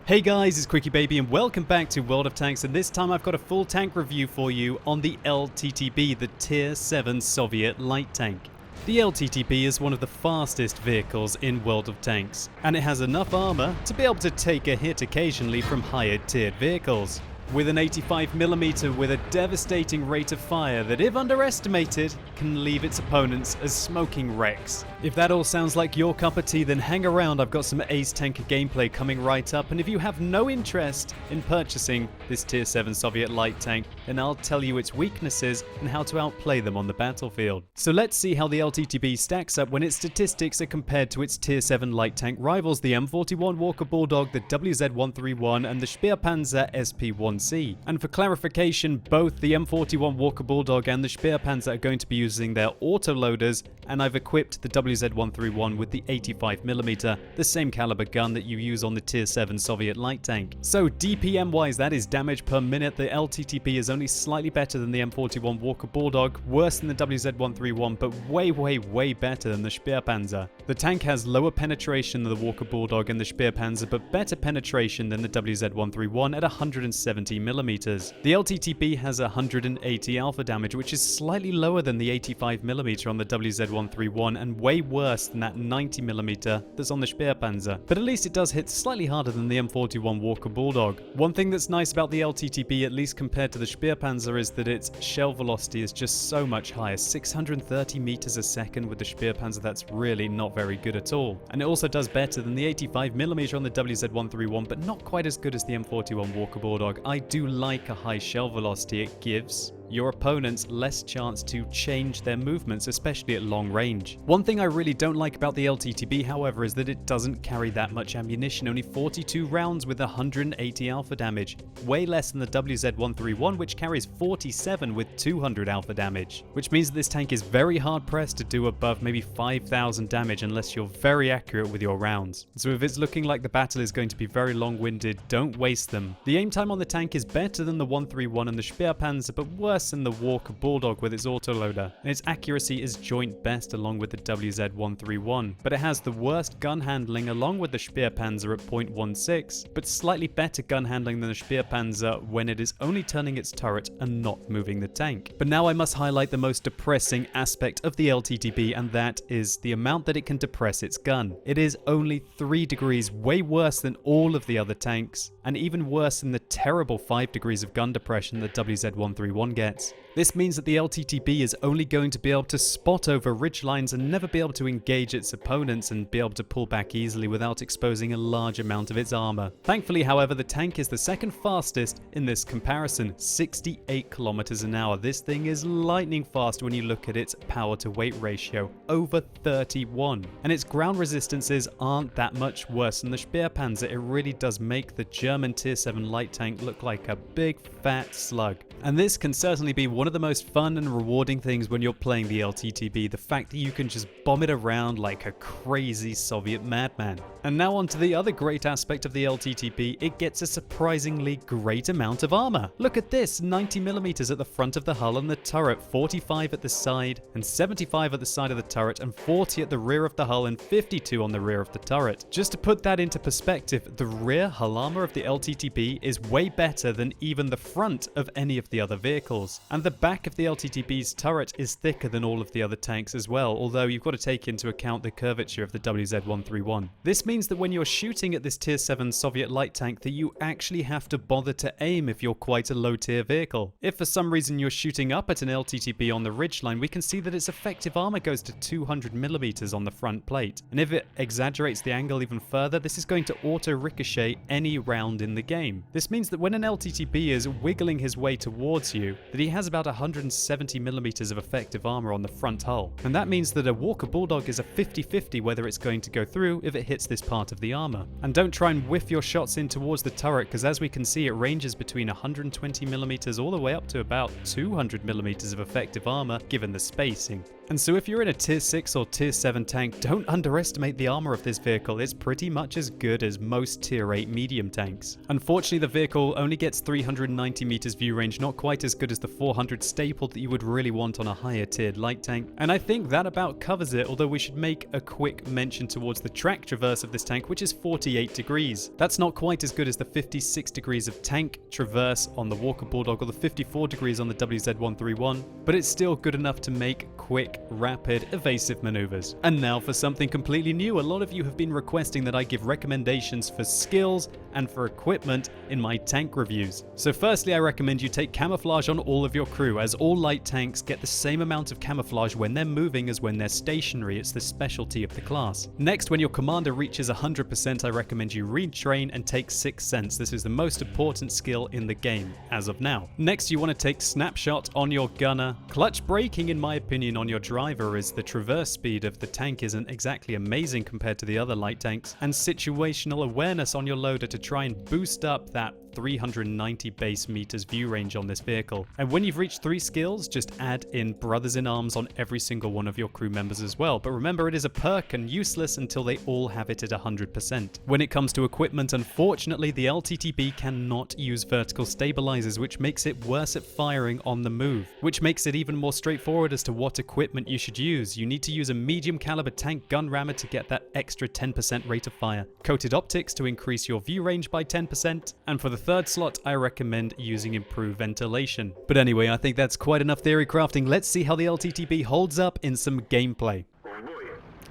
Hey guys, it's QuickyBaby and welcome back to World of Tanks, and this time I've got a full tank review for you on the LTTB, the Tier 7 Soviet light tank. The LTTB is one of the fastest vehicles in World of Tanks, and it has enough armor to be able to take a hit occasionally from higher tiered vehicles. With an 85mm with a devastating rate of fire that, if underestimated, can leave its opponents as smoking wrecks. If that all sounds like your cup of tea, then hang around, I've got some Ace Tanker gameplay coming right up, and if you have no interest in purchasing this Tier 7 Soviet light tank, then I'll tell you its weaknesses and how to outplay them on the battlefield. So let's see how the LTTB stacks up when its statistics are compared to its Tier 7 light tank rivals, the M41 Walker Bulldog, the WZ-131 and the Speerpanzer SP-1C. And for clarification, both the M41 Walker Bulldog and the Speerpanzer are going to be using their autoloaders, and I've equipped the WZ-131 with the 85mm, the same caliber gun that you use on the Tier 7 Soviet light tank. So DPM wise, that is damage per minute, the LTTB is only slightly better than the M41 Walker Bulldog, worse than the WZ-131, but way better than the Speerpanzer. The tank has lower penetration than the Walker Bulldog and the Speerpanzer, but better penetration than the WZ-131 at 170mm. The LTTB has 180 alpha damage, which is slightly lower than the 85mm on the WZ-131 and way worse than that 90mm that's on the Speerpanzer, but at least it does hit slightly harder than the M41 Walker Bulldog. One thing that's nice about the LTTB, at least compared to the Speerpanzer, is that its shell velocity is just so much higher, 630 meters a second with the Speerpanzer. That's really not very good at all. And it also does better than the 85mm on the WZ-131, but not quite as good as the M41 Walker Bulldog. I do like a high shell velocity. It gives your opponents less chance to change their movements, especially at long range. One thing I really don't like about the LTTB, however, is that it doesn't carry that much ammunition, only 42 rounds with 180 alpha damage, way less than the WZ-131, which carries 47 with 200 alpha damage, which means that this tank is very hard pressed to do above maybe 5,000 damage unless you're very accurate with your rounds. So if it's looking like the battle is going to be very long-winded, don't waste them. The aim time on the tank is better than the 131 and the Speerpanzer, but worse than the Walker Bulldog with its autoloader, and its accuracy is joint best along with the WZ-131, but it has the worst gun handling along with the Speerpanzer at 0.16, but slightly better gun handling than the Speerpanzer when it is only turning its turret and not moving the tank. But now I must highlight the most depressing aspect of the LTTB, and that is the amount that it can depress its gun. It is only 3 degrees, way worse than all of the other tanks, and even worse than the terrible 5 degrees of gun depression that WZ-131 gets. This means that the LTTB is only going to be able to spot over ridge lines and never be able to engage its opponents and be able to pull back easily without exposing a large amount of its armor. Thankfully, however, the tank is the second fastest in this comparison, 68 kilometers an hour. This thing is lightning fast when you look at its power to weight ratio, over 31. And its ground resistances aren't that much worse than the Speerpanzer. It really does make the German Tier 7 light tank look like a big fat slug. And this can certainly be one of the most fun and rewarding things when you're playing the LTTB, the fact that you can just bomb it around like a crazy Soviet madman. And now on to the other great aspect of the LTTB, it gets a surprisingly great amount of armor. Look at this, 90mm at the front of the hull and the turret, 45 at the side, and 75 at the side of the turret, and 40 at the rear of the hull, and 52 on the rear of the turret. Just to put that into perspective, the rear hull armor of the LTTB is way better than even the front of any of the other vehicles. And the back of the LTTB's turret is thicker than all of the other tanks as well, although you've got to take into account the curvature of the WZ-131. This means that when you're shooting at this Tier 7 Soviet light tank that you actually have to bother to aim if you're quite a low tier vehicle. If for some reason you're shooting up at an LTTB on the ridgeline, we can see that its effective armor goes to 200mm on the front plate, and if it exaggerates the angle even further, this is going to auto ricochet any round in the game. This means that when an LTTB is wiggling his way towards you, that he has about 170mm of effective armor on the front hull, and that means that a Walker Bulldog is a 50-50 whether it's going to go through if it hits this part of the armor. And don't try and whiff your shots in towards the turret, because as we can see, it ranges between 120mm all the way up to about 200mm of effective armor given the spacing. And so if you're in a tier 6 or tier 7 tank, don't underestimate the armor of this vehicle. It's pretty much as good as most tier 8 medium tanks. Unfortunately, the vehicle only gets 390 meters view range, not quite as good as the 400 staple that you would really want on a higher tiered light tank. And I think that about covers it, although we should make a quick mention towards the track traverse of this tank, which is 48 degrees. That's not quite as good as the 56 degrees of tank traverse on the Walker Bulldog or the 54 degrees on the WZ131, but it's still good enough to make quick, rapid, evasive maneuvers. And now for something completely new. A lot of you have been requesting that I give recommendations for skills and for equipment in my tank reviews. So firstly, I recommend you take camouflage on all of your crew, as all light tanks get the same amount of camouflage when they're moving as when they're stationary. It's the specialty of the class. Next, when your commander reaches 100%, I recommend you retrain and take Sixth Sense. This is the most important skill in the game as of now. Next, you want to take snapshot on your gunner. Clutch braking, in my opinion, on your driver, as the traverse speed of the tank isn't exactly amazing compared to the other light tanks, and situational awareness on your loader to try and boost up that 390 base meters view range on this vehicle. And when you've reached 3 skills, just add in Brothers in Arms on every single one of your crew members as well. But remember, it is a perk and useless until they all have it at 100%. When it comes to equipment, unfortunately, the LTTB cannot use vertical stabilizers, which makes it worse at firing on the move, which makes it even more straightforward as to what equipment you should use. You need to use a medium caliber tank gun rammer to get that extra 10% rate of fire, coated optics to increase your view range by 10%, and for the third slot, I recommend using improved ventilation. But anyway, I think that's quite enough theory crafting. Let's see how the LTTB holds up in some gameplay.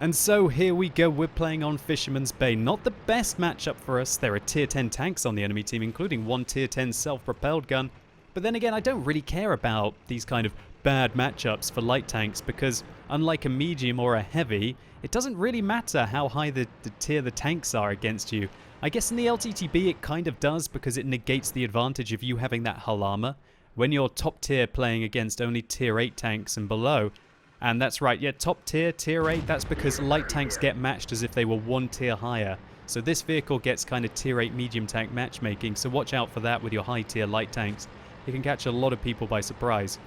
And so here we go, we're playing on Fisherman's Bay. Not the best matchup for us. There are tier 10 tanks on the enemy team, including one tier 10 self-propelled gun. But then again, I don't really care about these kind of bad matchups for light tanks, because unlike a medium or a heavy, it doesn't really matter how high the tier the tanks are against you. I guess in the LTTB it kind of does, because it negates the advantage of you having that hull armor when you're top tier playing against only tier 8 tanks and below. And that's right, yeah, top tier, tier 8, that's because light tanks get matched as if they were one tier higher. So this vehicle gets kind of tier 8 medium tank matchmaking, so watch out for that with your high tier light tanks. It can catch a lot of people by surprise.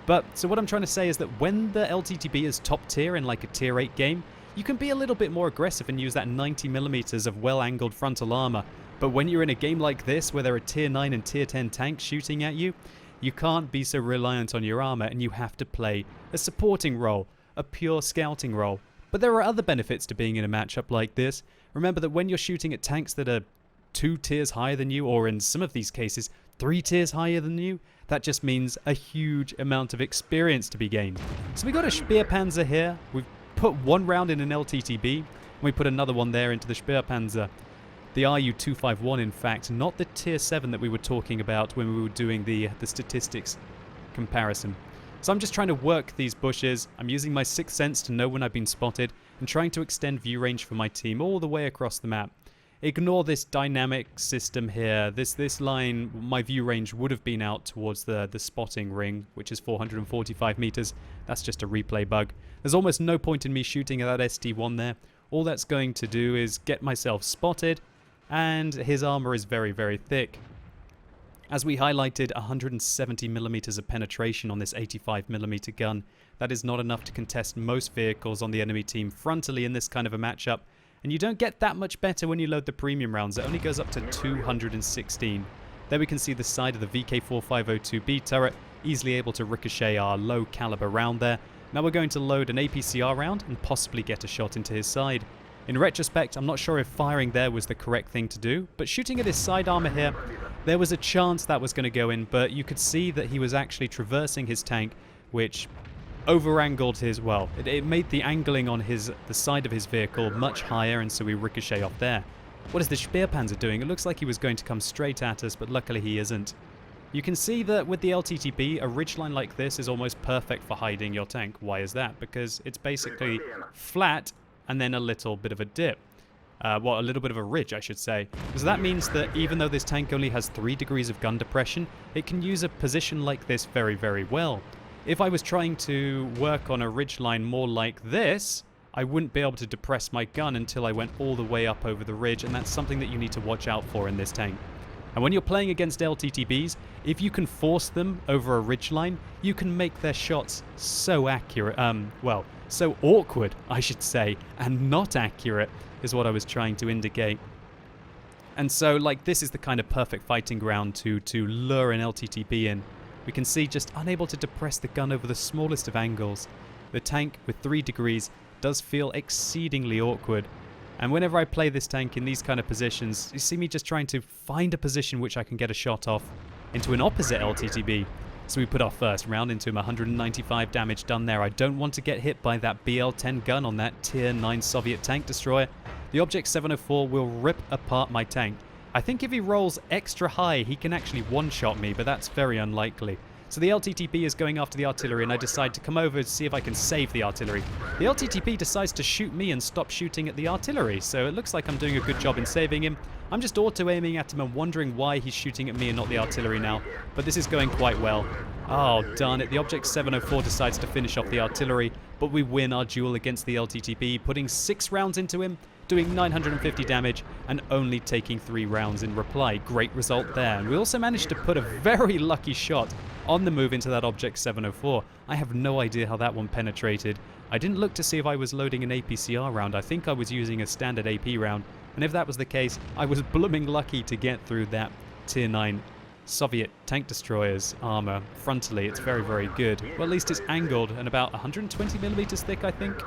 But, so what I'm trying to say is that when the LTTB is top tier in like a tier 8 game, you can be a little bit more aggressive and use that 90mm of well-angled frontal armor. But when you're in a game like this, where there are tier 9 and tier 10 tanks shooting at you, you can't be so reliant on your armor, and you have to play a supporting role, a pure scouting role. But there are other benefits to being in a matchup like this. Remember that when you're shooting at tanks that are 2 tiers higher than you, or in some of these cases, 3 tiers higher than you, that just means a huge amount of experience to be gained. So we got a Speerpanzer here. We've put 1 round in an LTTB, and we put another one there into the Speerpanzer. The RU-251, in fact, not the tier 7 that we were talking about when we were doing the statistics comparison. So I'm just trying to work these bushes. I'm using my Sixth Sense to know when I've been spotted, and trying to extend view range for my team all the way across the map. Ignore this dynamic system here. This line, my view range would have been out towards the spotting ring, which is 445 meters. That's just a replay bug. There's almost no point in me shooting at that ST1 there. All that's going to do is get myself spotted, and his armor is very, very thick. As we highlighted, 170mm of penetration on this 85mm gun. That is not enough to contest most vehicles on the enemy team frontally in this kind of a matchup. And you don't get that much better when you load the premium rounds. It only goes up to 216. There we can see the side of the VK4502B turret, easily able to ricochet our low caliber round there. Now we're going to load an APCR round and possibly get a shot into his side. In retrospect, I'm not sure if firing there was the correct thing to do, but shooting at his side armor here, there was a chance that was going to go in, but you could see that he was actually traversing his tank, which over-angled his, well, it made the angling on the side of his vehicle much higher, and so we ricochet off there. What is the Speerpanzer doing? It looks like he was going to come straight at us, but luckily he isn't. You can see that with the LTTB, a ridgeline like this is almost perfect for hiding your tank. Why is that? Because it's basically flat and then a little bit of a dip. Well, a little bit of a ridge, I should say. So that means that even though this tank only has 3 degrees of gun depression, it can use a position like this very, very well. If I was trying to work on a ridgeline more like this, I wouldn't be able to depress my gun until I went all the way up over the ridge, and that's something that you need to watch out for in this tank. And when you're playing against LTTBs, if you can force them over a ridgeline, you can make their shots so accurate, well, so awkward, I should say, and not accurate is what I was trying to indicate. And so, like, this is the kind of perfect fighting ground to lure an LTTB in. We can see just unable to depress the gun over the smallest of angles. The tank, with 3 degrees, does feel exceedingly awkward. And whenever I play this tank in these kind of positions, you see me just trying to find a position which I can get a shot off into an opposite LTTB. So we put our first round into him, 195 damage done there. I don't want to get hit by that BL-10 gun on that Tier 9 Soviet tank destroyer. The Object 704 will rip apart my tank. I think if he rolls extra high, he can actually one-shot me, but that's very unlikely. So the LTTB is going after the artillery, and I decide to come over to see if I can save the artillery. The LTTB decides to shoot me and stop shooting at the artillery, so it looks like I'm doing a good job in saving him. I'm just auto-aiming at him and wondering why he's shooting at me and not the artillery now, but this is going quite well. Oh, darn it, the Object 704 decides to finish off the artillery, but we win our duel against the LTTB, putting 6 rounds into him, doing 950 damage and only taking 3 rounds in reply. Great result there. And we also managed to put a very lucky shot on the move into that Object 704. I have no idea how that one penetrated. I didn't look to see if I was loading an APCR round. I think I was using a standard AP round. And if that was the case, I was blooming lucky to get through that Tier 9 Soviet tank destroyer's armor frontally. It's very, very good. Well, at least it's angled and about 120 millimeters thick, I think.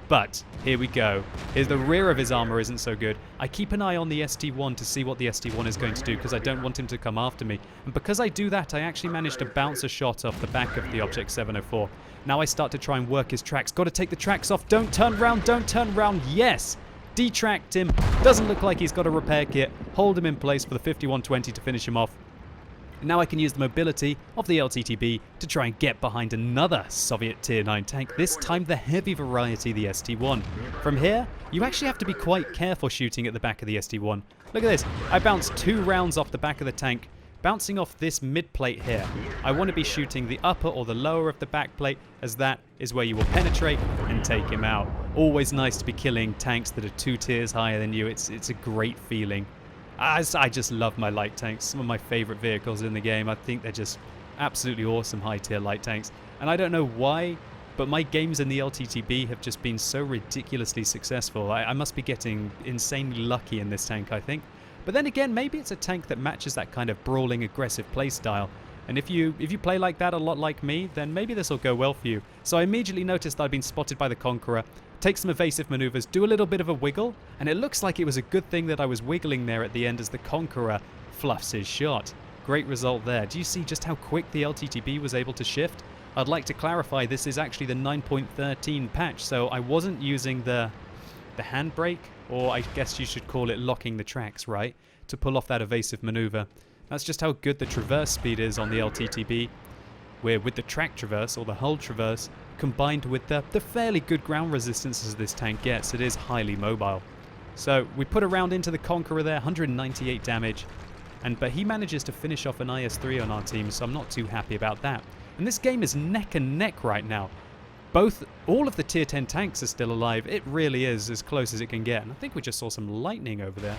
But here we go. Here's the rear of his armor isn't so good. I keep an eye on the ST1 to see what the ST1 is going to do because I don't want him to come after me. And because I do that, I actually managed to bounce a shot off the back of the Object 704. Now I start to try and work his tracks. Got to take the tracks off. Don't turn round. Don't turn round. Yes! Detracked him. Doesn't look like he's got a repair kit. Hold him in place for the 5120 to finish him off. Now I can use the mobility of the LTTB to try and get behind another Soviet Tier 9 tank, this time the heavy variety, the ST1. From here, you actually have to be quite careful shooting at the back of the ST1. Look at this, I bounced 2 rounds off the back of the tank, bouncing off this mid-plate here. I want to be shooting the upper or the lower of the back plate, as that is where you will penetrate and take him out. Always nice to be killing tanks that are 2 tiers higher than you. It's a great feeling. I just love my light tanks, some of my favorite vehicles in the game. I think they're just absolutely awesome high-tier light tanks. And I don't know why, but my games in the LTTB have just been so ridiculously successful. I must be getting insanely lucky in this tank, I think. But then again, maybe it's a tank that matches that kind of brawling, aggressive playstyle. And if you play like that a lot like me, then maybe this will go well for you. So I immediately noticed I'd been spotted by the Conqueror. Take some evasive maneuvers, do a little bit of a wiggle, and it looks like it was a good thing that I was wiggling there at the end as the Conqueror fluffs his shot. Great result there. Do you see just how quick the LTTB was able to shift? I'd like to clarify this is actually the 9.13 patch, so I wasn't using the handbrake, or I guess you should call it locking the tracks, right, to pull off that evasive maneuver. That's just how good the traverse speed is on the LTTB, where with the track traverse, or the hull traverse, combined with the fairly good ground resistances this tank gets, it is highly mobile. So we put a round into the Conqueror there, 198 damage, but he manages to finish off an IS-3 on our team, so I'm not too happy about that. And this game is neck and neck right now. All of the Tier 10 tanks are still alive. It really is as close as it can get. And I think we just saw some lightning over there.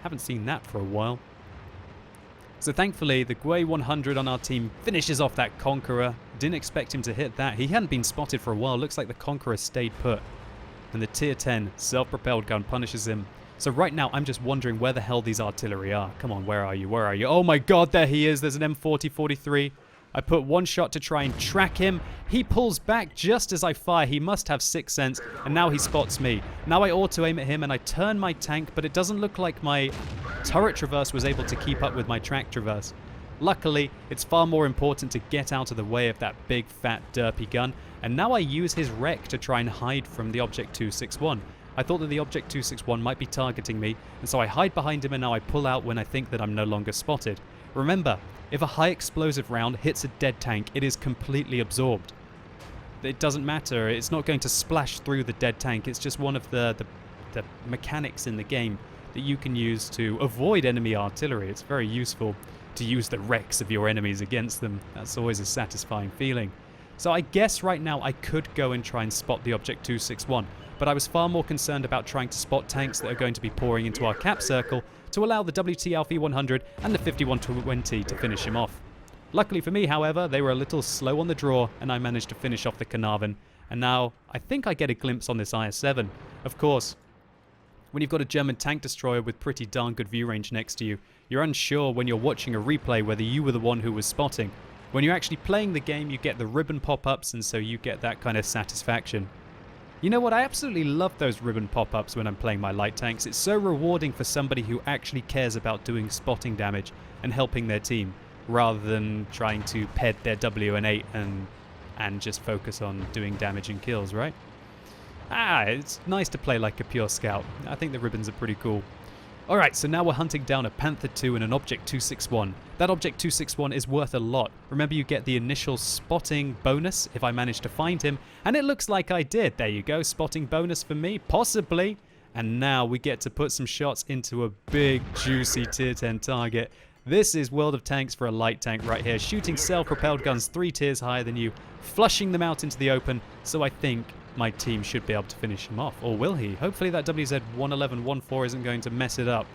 Haven't seen that for a while. So thankfully, the Gwei 100 on our team finishes off that Conqueror. Didn't expect him to hit that. He hadn't been spotted for a while. Looks like the Conqueror stayed put. And the Tier 10 self-propelled gun punishes him. So right now, I'm just wondering where the hell these artillery are. Come on, where are you? Where are you? Oh my god, there he is. There's an M40-43. I put one shot to try and track him. He pulls back just as I fire. He must have 6th sense, and now he spots me. Now I auto-aim at him, and I turn my tank, but it doesn't look like my turret traverse was able to keep up with my track traverse. Luckily, it's far more important to get out of the way of that big, fat, derpy gun, and now I use his wreck to try and hide from the Object 261. I thought that the Object 261 might be targeting me, and so I hide behind him, and now I pull out when I think that I'm no longer spotted. Remember, if a high explosive round hits a dead tank, it is completely absorbed. It doesn't matter, it's not going to splash through the dead tank, it's just one of the mechanics in the game that you can use to avoid enemy artillery. It's very useful to use the wrecks of your enemies against them. That's always a satisfying feeling. So I guess right now I could go and try and spot the Object 261, but I was far more concerned about trying to spot tanks that are going to be pouring into our cap circle to allow the WT Alfie 100 and the 5120 to finish him off. Luckily for me, however, they were a little slow on the draw and I managed to finish off the Carnarvon, and now I think I get a glimpse on this IS-7. Of course, when you've got a German tank destroyer with pretty darn good view range next to you, you're unsure when you're watching a replay whether you were the one who was spotting. When you're actually playing the game, you get the ribbon pop-ups, and so you get that kind of satisfaction. You know what, I absolutely love those ribbon pop-ups when I'm playing my light tanks. It's so rewarding for somebody who actually cares about doing spotting damage and helping their team, rather than trying to ped their WN8 and just focus on doing damage and kills, right? It's nice to play like a pure scout. I think the ribbons are pretty cool. Alright, so now we're hunting down a Panther 2 and an Object 261. That Object 261 is worth a lot. Remember, you get the initial spotting bonus if I manage to find him, and it looks like I did. There you go, spotting bonus for me, possibly. And now we get to put some shots into a big, juicy tier 10 target. This is World of Tanks for a light tank right here, shooting self-propelled guns 3 tiers higher than you, flushing them out into the open, so I think my team should be able to finish him off. Or will he? Hopefully that WZ-111-14 isn't going to mess it up.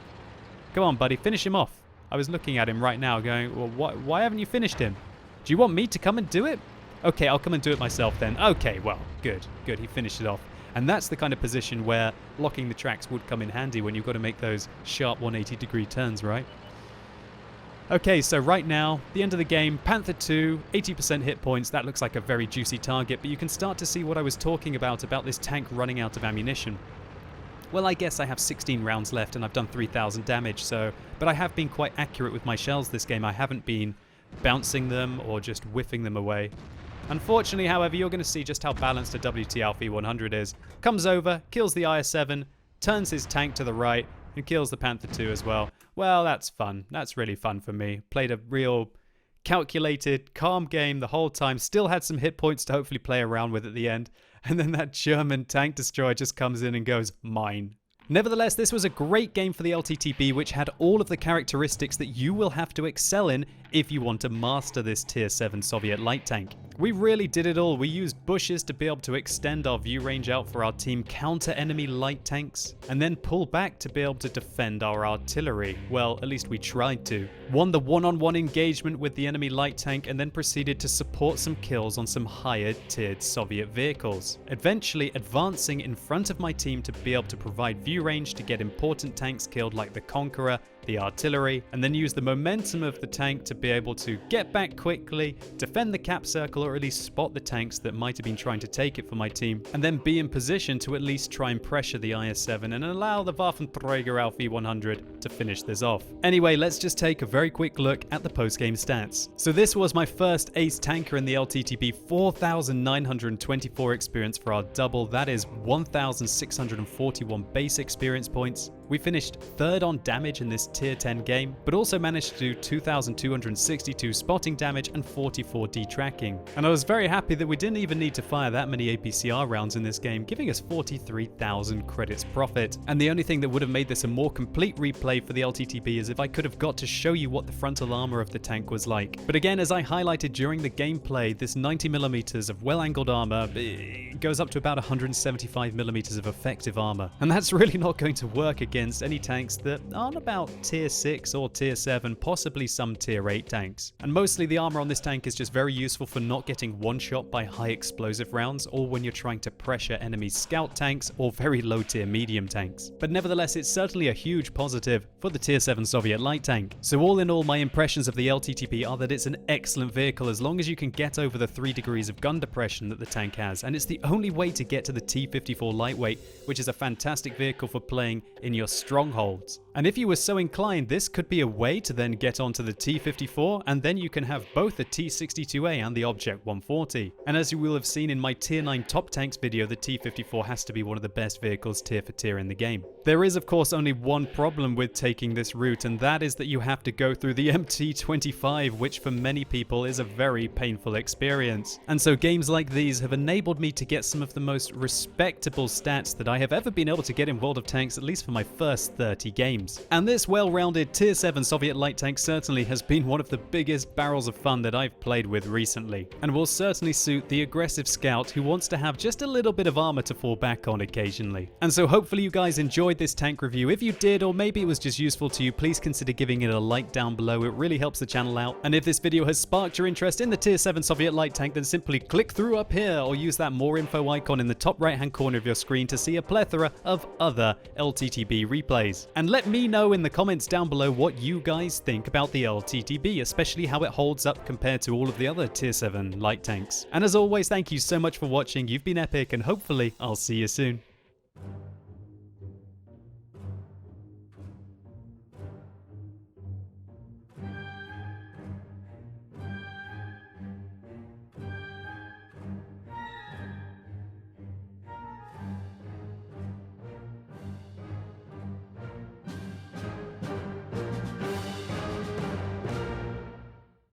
Come on, buddy, finish him off. I was looking at him right now going, well, why haven't you finished him? Do you want me to come and do it? Okay, I'll come and do it myself then. Okay, well, good, he finished it off. And that's the kind of position where locking the tracks would come in handy when you've got to make those sharp 180-degree turns, right? Okay, so right now, the end of the game, Panther 2, 80% hit points. That looks like a very juicy target, but you can start to see what I was talking about this tank running out of ammunition. Well, I guess I have 16 rounds left and I've done 3,000 damage, but I have been quite accurate with my shells this game. I haven't been bouncing them or just whiffing them away. Unfortunately, however, you're going to see just how balanced a WT Alfie 100 is. Comes over, kills the IS-7, turns his tank to the right, and kills the Panther 2 as well. Well, that's fun. That's really fun for me. Played a real calculated, calm game the whole time. Still had some hit points to hopefully play around with at the end. And then that German tank destroyer just comes in and goes, mine. Nevertheless, this was a great game for the LTTB, which had all of the characteristics that you will have to excel in if you want to master this Tier 7 Soviet light tank. We really did it all. We used bushes to be able to extend our view range out for our team, counter enemy light tanks, and then pull back to be able to defend our artillery. Well, at least we tried to. Won the one-on-one engagement with the enemy light tank and then proceeded to support some kills on some higher tiered Soviet vehicles. Eventually advancing in front of my team to be able to provide view range to get important tanks killed like the Conqueror, the artillery, and then use the momentum of the tank to be able to get back quickly, defend the cap circle, or at least spot the tanks that might have been trying to take it for my team, and then be in position to at least try and pressure the IS-7 and allow the Waffenträger Alfie 100 to finish this off. Anyway, let's just take a very quick look at the post-game stats. So this was my first ace tanker in the LTTB, 4,924 experience for our double. That is 1,641 base experience points. We finished third on damage in this tier 10 game, but also managed to do 2,262 spotting damage and 44 detracking. And I was very happy that we didn't even need to fire that many APCR rounds in this game, giving us 43,000 credits profit. And the only thing that would have made this a more complete replay for the LTTB is if I could have got to show you what the frontal armor of the tank was like. But again, as I highlighted during the gameplay, this 90mm of well-angled armor goes up to about 175mm of effective armor. And that's really not going to work against any tanks that aren't about tier 6 or tier 7, possibly some tier 8 tanks. And mostly the armor on this tank is just very useful for not getting one-shot by high explosive rounds, or when you're trying to pressure enemy scout tanks or very low tier medium tanks. But nevertheless, it's certainly a huge positive for the tier 7 Soviet light tank. So all in all, my impressions of the LTTB are that it's an excellent vehicle as long as you can get over the 3 degrees of gun depression that the tank has, and it's the only way to get to the T-54 lightweight, which is a fantastic vehicle for playing in your strongholds. And if you were so inclined, this could be a way to then get onto the T-54, and then you can have both the T-62A and the Object 140. And as you will have seen in my tier 9 top tanks video, the T-54 has to be one of the best vehicles tier for tier in the game. There is of course only one problem with taking this route, and that is that you have to go through the MT-25, which for many people is a very painful experience. And so games like these have enabled me to get some of the most respectable stats that I have ever been able to get in World of Tanks, at least for my first 30 games. games. And this well-rounded Tier 7 Soviet light tank certainly has been one of the biggest barrels of fun that I've played with recently, and will certainly suit the aggressive scout who wants to have just a little bit of armor to fall back on occasionally. And so hopefully you guys enjoyed this tank review. If you did, or maybe it was just useful to you, please consider giving it a like down below. It really helps the channel out. And if this video has sparked your interest in the Tier 7 Soviet light tank, then simply click through up here or use that more info icon in the top right hand corner of your screen to see a plethora of other LTTB replays. And let me know in the comments down below what you guys think about the LTTB, especially how it holds up compared to all of the other Tier 7 light tanks. And as always, thank you so much for watching. You've been epic, and hopefully I'll see you soon.